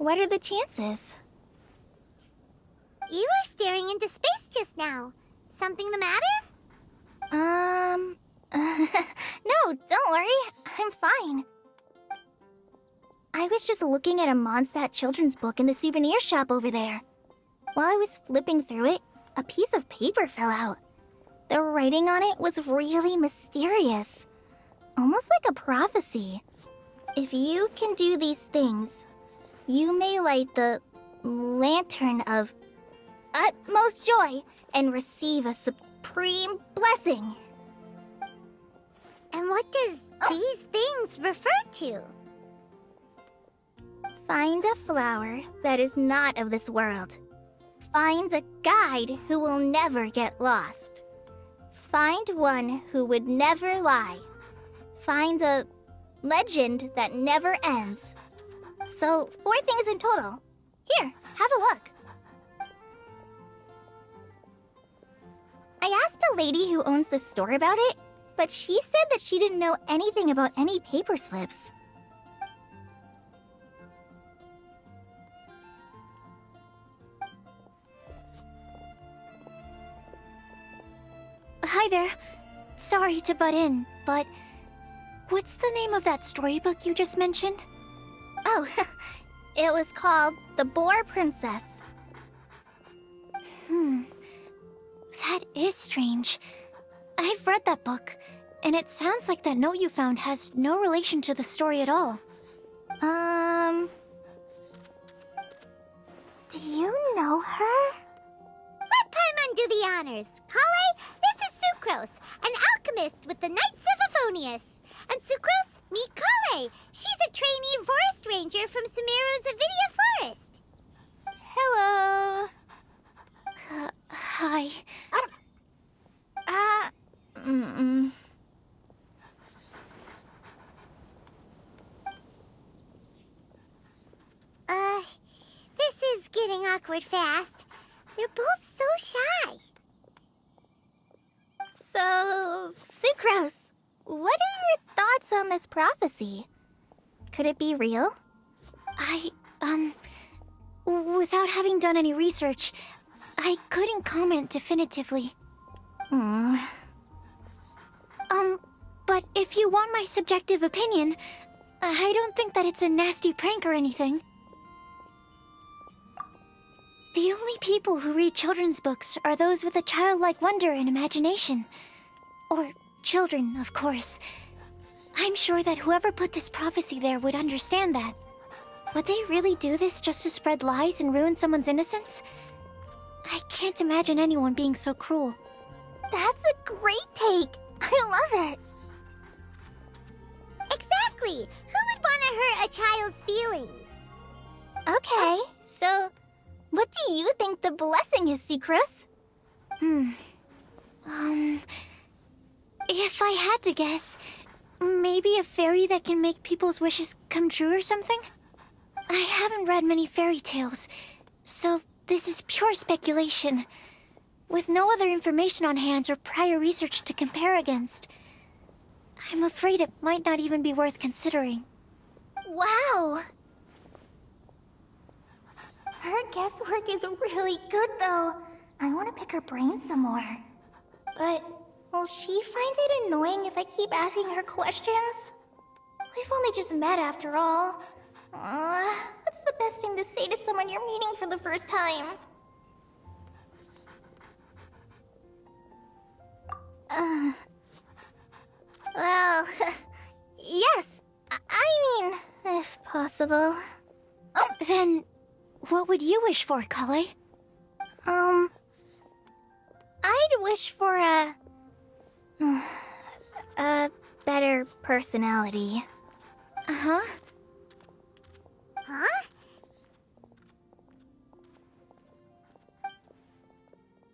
what are the chances? You were staring into space just now. Something the matter? No, don't worry. I'm fine. I was just looking at a Mondstadt children's book in the souvenir shop over there. While I was flipping through it, a piece of paper fell out. The writing on it was really mysterious. Almost like a prophecy. If you can do these things, you may light the lantern of utmost joy and receive a supreme blessing. And what does these things refer to? Find a flower that is not of this world. Find a guide who will never get lost. Find one who would never lie. Find a legend that never ends. So, 4 things in total. Here, have a look. I asked a lady who owns the store about it, but she said that she didn't know anything about any paper slips. Hi there. Sorry to butt in, but what's the name of that storybook you just mentioned? Oh, it was called The Boar Princess. That is strange. I've read that book, and it sounds like that note you found has no relation to the story at all. Do you know her? Let Paimon do the honors. Kale, this is Sucrose, an alchemist with the Knights of Favonius. And Sucrose, meet Kale. She's a trainee forest ranger from Sumeru's Avidia Forest. Hello. Hi. This is getting awkward fast. They're both so shy. So, Sucrose, what are your thoughts on this prophecy? Could it be real? Without having done any research, I couldn't comment definitively. But if you want my subjective opinion, I don't think that it's a nasty prank or anything. The only people who read children's books are those with a childlike wonder and imagination. Or children, of course. I'm sure that whoever put this prophecy there would understand that. Would they really do this just to spread lies and ruin someone's innocence? I can't imagine anyone being so cruel. That's a great take. I love it. Exactly. Who would want to hurt a child's feelings? Okay, so what do you think the blessing is, Sucrose? If I had to guess, maybe a fairy that can make people's wishes come true or something? I haven't read many fairy tales, so this is pure speculation, with no other information on hand or prior research to compare against. I'm afraid it might not even be worth considering. Wow! Her guesswork is really good, though. I want to pick her brain some more. But will she find it annoying if I keep asking her questions? We've only just met after all. What's the best thing to say to someone you're meeting for the first time? Well, yes. I mean, if possible. Then, what would you wish for, Kale? I'd wish for a better personality. Uh-huh. Huh?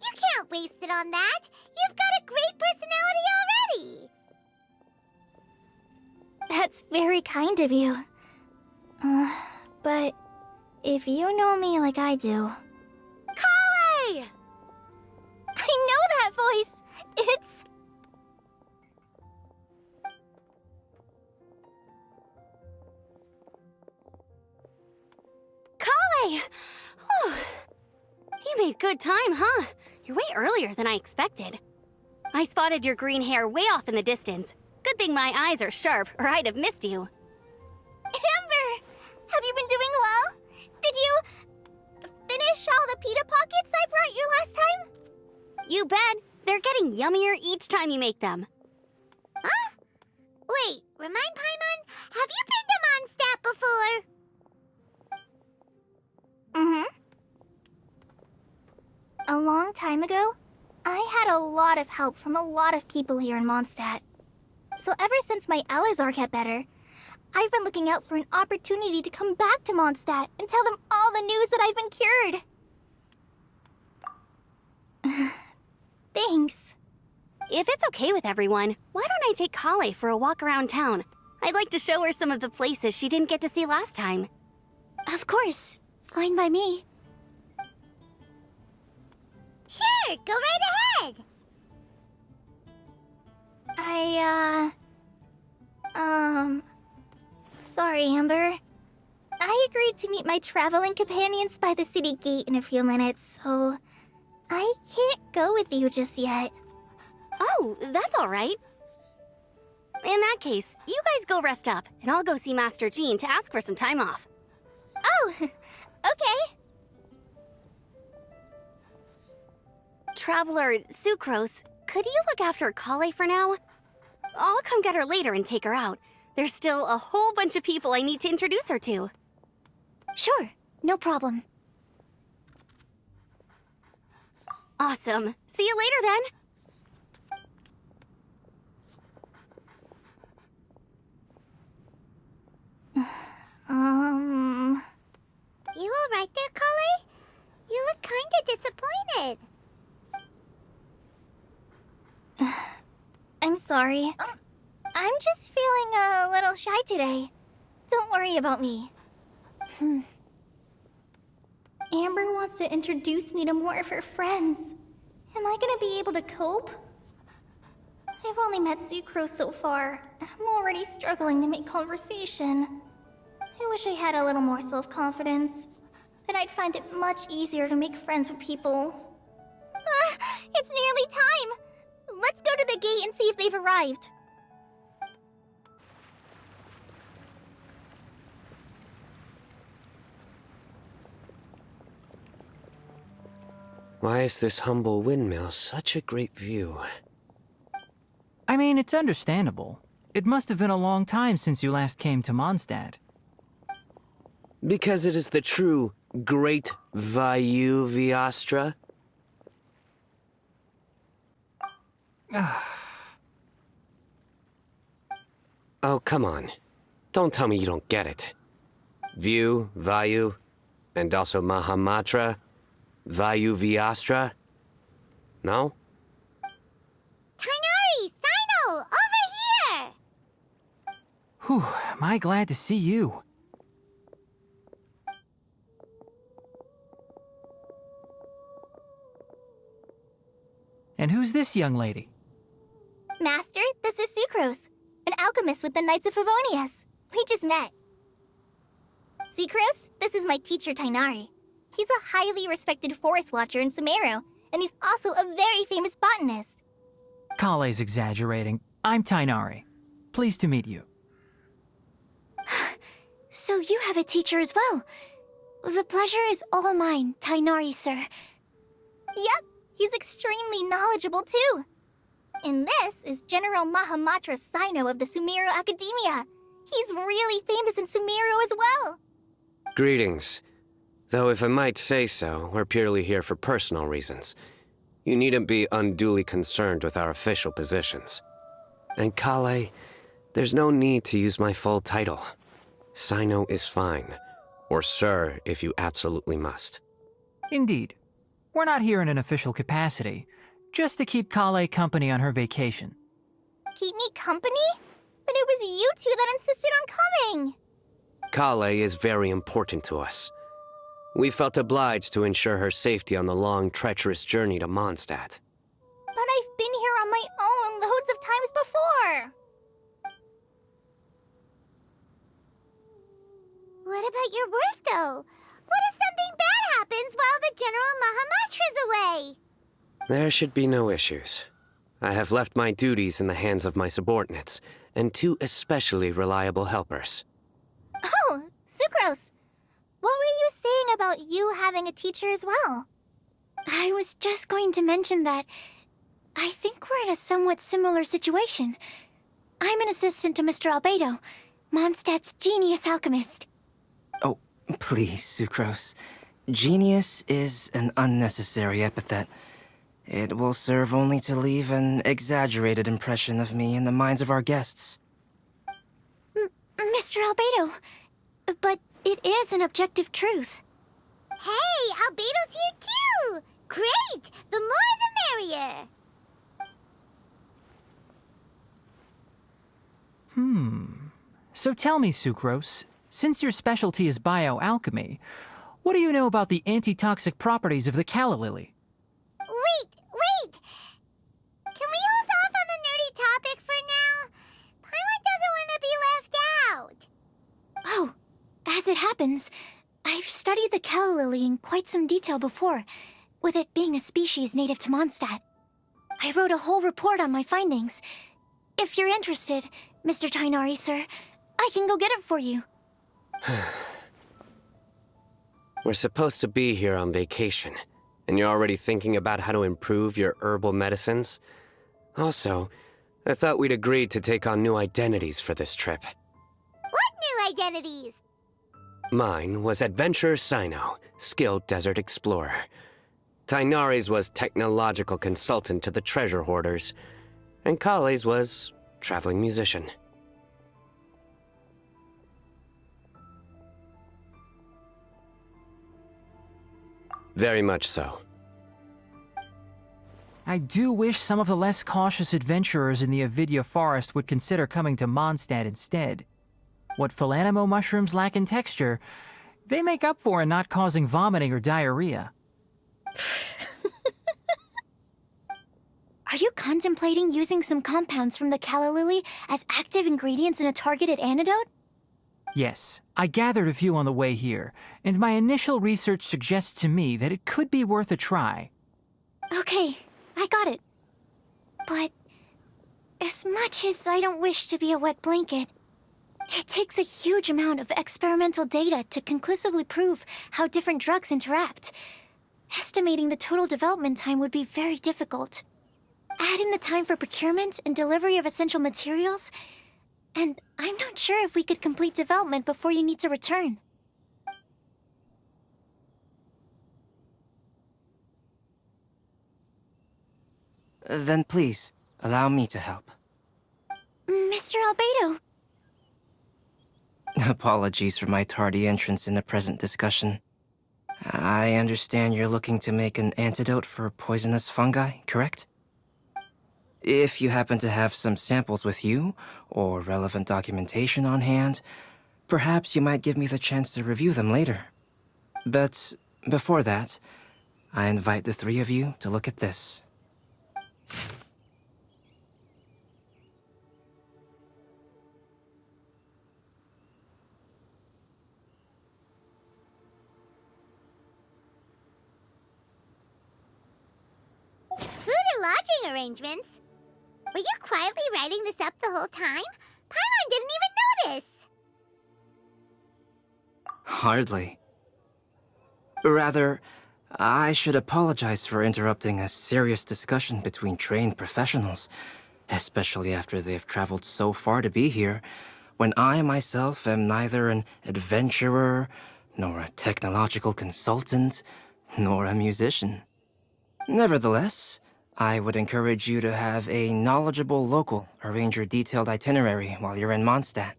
You can't waste it on that. You've got a great personality already. That's very kind of you. But if you know me like I do... Kale! I know that voice! It's... Kale! Hey! Whew. You made good time, huh? You're way earlier than I expected. I spotted your green hair way off in the distance. Good thing my eyes are sharp, or I'd have missed you. Amber! Have you been doing well? Did you finish all the pita pockets I brought you last time? You bet! They're getting yummier each time you make them. Huh? Wait, remind Paimon, have you been to Mondstadt before? A long time ago, I had a lot of help from a lot of people here in Mondstadt. So ever since my Elazar got better, I've been looking out for an opportunity to come back to Mondstadt and tell them all the news that I've been cured. Thanks. If it's okay with everyone, why don't I take Kale for a walk around town? I'd like to show her some of the places she didn't get to see last time. Of course. Fine by me. Sure, go right ahead. Sorry, Amber. I agreed to meet my traveling companions by the city gate in a few minutes, so I can't go with you just yet. Oh, that's all right. In that case, you guys go rest up, and I'll go see Master Jean to ask for some time off. Oh, okay. Traveler Sucrose, could you look after Kale for now? I'll come get her later and take her out. There's still a whole bunch of people I need to introduce her to. Sure, no problem. Awesome. See you later then. You all right there, Kale? You look kinda disappointed. I'm sorry. I'm just feeling a little shy today. Don't worry about me. Amber wants to introduce me to more of her friends. Am I gonna be able to cope? I've only met Sucrose so far, and I'm already struggling to make conversation. I wish I had a little more self-confidence. Then I'd find it much easier to make friends with people. It's nearly time! Let's go to the gate and see if they've arrived. Why is this humble windmill such a great view? I mean, it's understandable. It must have been a long time since you last came to Mondstadt. Because it is the true Great Vayu Viastra? Oh, come on. Don't tell me you don't get it. View, Vayu, and also Mahamatra, Vayu Viastra? No? Kainari, Sino, over here! Whew, am I glad to see you. And who's this young lady? Master, this is Sucrose, an alchemist with the Knights of Favonius. We just met. Sucrose, this is my teacher Tainari. He's a highly respected forest watcher in Sumeru, and he's also a very famous botanist. Kale's exaggerating. I'm Tainari. Pleased to meet you. So you have a teacher as well. The pleasure is all mine, Tainari, sir. Yep, he's extremely knowledgeable too. And this is General Mahamatra Sino of the Sumeru Academia. He's really famous in Sumeru as well. Greetings. Though if I might say so, we're purely here for personal reasons. You needn't be unduly concerned with our official positions. And Kale, there's no need to use my full title. Sino is fine. Or sir, if you absolutely must. Indeed. We're not here in an official capacity, just to keep Kale company on her vacation. Keep me company? But it was you two that insisted on coming. Kale is very important to us. We felt obliged to ensure her safety on the long, treacherous journey to Mondstadt. But I've been here on my own loads of times before. What about your work, though? What if something while the General Mahamatra's away. There should be no issues. I have left my duties in the hands of my subordinates, and two especially reliable helpers. Oh, Sucrose. What were you saying about you having a teacher as well? I was just going to mention that I think we're in a somewhat similar situation. I'm an assistant to Mr. Albedo, Mondstadt's genius alchemist. Oh, please, Sucrose. Genius is an unnecessary epithet. It will serve only to leave an exaggerated impression of me in the minds of our guests. Mr. Albedo, but it is an objective truth. Hey, Albedo's here too! Great! The more the merrier! So tell me, Sucrose, since your specialty is bioalchemy, what do you know about the antitoxic properties of the calla lily? Wait! Can we hold off on the nerdy topic for now? Paimon doesn't want to be left out. Oh, as it happens, I've studied the calla lily in quite some detail before, with it being a species native to Mondstadt. I wrote a whole report on my findings. If you're interested, Mr. Tainari, sir, I can go get it for you. We're supposed to be here on vacation, and you're already thinking about how to improve your herbal medicines? Also, I thought we'd agreed to take on new identities for this trip. What new identities? Mine was Adventurer Sino, skilled desert explorer. Tainari's was technological consultant to the treasure hoarders, and Kale's was traveling musician. Very much so. I do wish some of the less cautious adventurers in the Avidya forest would consider coming to Mondstadt instead. What Philanimo mushrooms lack in texture, they make up for in not causing vomiting or diarrhea. Are you contemplating using some compounds from the calla lily as active ingredients in a targeted antidote? Yes, I gathered a few on the way here, and my initial research suggests to me that it could be worth a try. Okay, I got it. But as much as I don't wish to be a wet blanket, it takes a huge amount of experimental data to conclusively prove how different drugs interact. Estimating the total development time would be very difficult. Add in the time for procurement and delivery of essential materials, and I'm not sure if we could complete development before you need to return. Then please, allow me to help. Mr. Albedo, Apologies for my tardy entrance in the present discussion. I understand you're looking to make an antidote for poisonous fungi, correct? If you happen to have some samples with you, or relevant documentation on hand, perhaps you might give me the chance to review them later. But before that, I invite the three of you to look at this. Food and lodging arrangements? Were you quietly writing this up the whole time? Paimon didn't even notice! Hardly. Rather, I should apologize for interrupting a serious discussion between trained professionals, especially after they've traveled so far to be here, when I myself am neither an adventurer, nor a technological consultant, nor a musician. Nevertheless, I would encourage you to have a knowledgeable local arrange your detailed itinerary while you're in Mondstadt.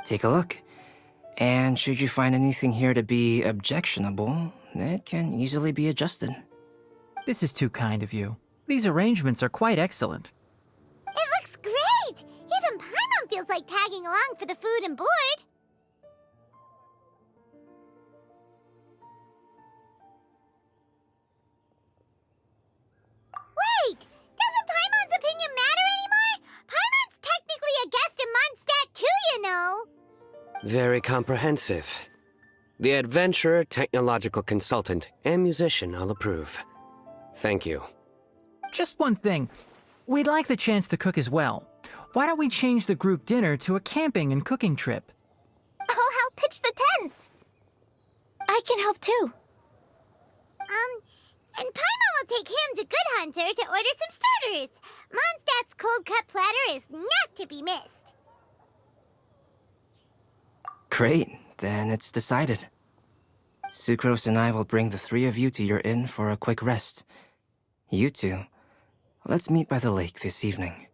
Take a look, and should you find anything here to be objectionable, it can easily be adjusted. This is too kind of you. These arrangements are quite excellent. It looks great! Even Paimon feels like tagging along for the food and board. Wait! Doesn't Paimon's opinion matter anymore? Paimon's technically a guest in Mondstadt too, you know! Very comprehensive. The adventurer, technological consultant, and musician I'll approve. Thank you. Just one thing. We'd like the chance to cook as well. Why don't we change the group dinner to a camping and cooking trip? I'll help pitch the tents. I can help too. And Paimon will take him to Good Hunter to order some starters. Mondstadt's cold-cut platter is not to be missed. Great, then it's decided. Sucrose and I will bring the three of you to your inn for a quick rest. You two, let's meet by the lake this evening.